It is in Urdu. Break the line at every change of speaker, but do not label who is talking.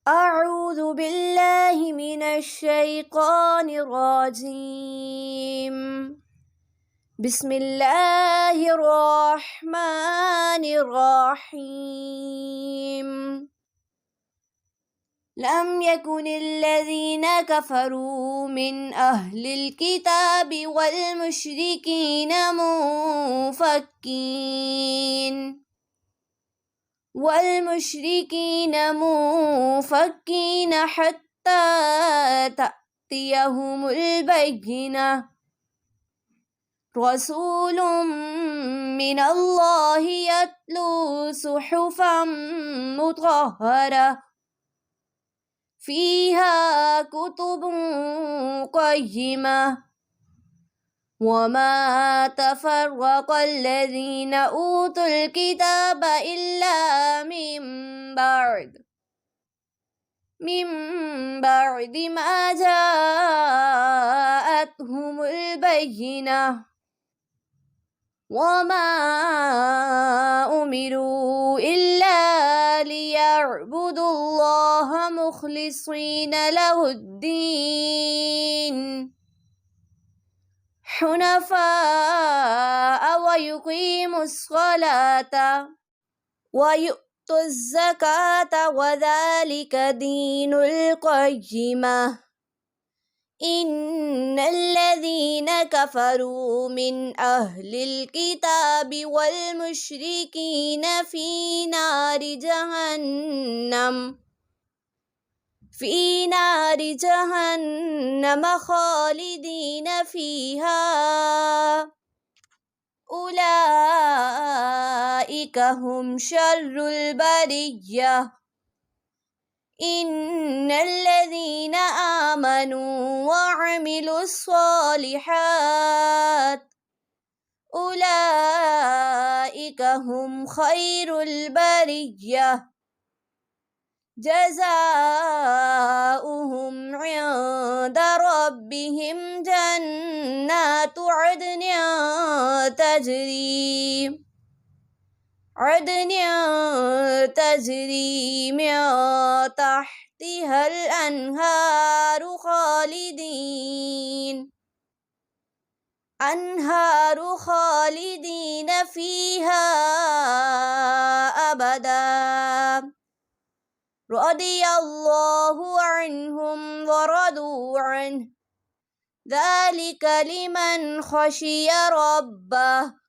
أعوذ بالله من الشيطان الرجيم بسم الله الرحمن الرحيم لم يكن الذين كفروا من أهل الكتاب والمشركين منفكين حتى تأتيهم البينة رسول من الله يتلو صحفا مطهرة فيها كتب قيمة وما تفرق الذين أوتوا الكتاب إلا من بعد ما جاءتهم البينة وما أمروا إلا ليعبدوا الله مخلصين له الدين حنفاء ويقيموا الصلاة ويؤتوا الزكاة وذلك دين القيمة إن الذين كفروا من أهل الكتاب والمشركين في نار جهنم خالدين فيها أولئك هم شر البرية إن الذين آمنوا وعملوا الصالحات أولئك هم خير البرية جزاؤهم عند ربهم جنات عدن تجري من تحتها الأنهار خالدين فيها أبدا رضي الله عنهم ورضوا عنه ذلك لمن خشي ربه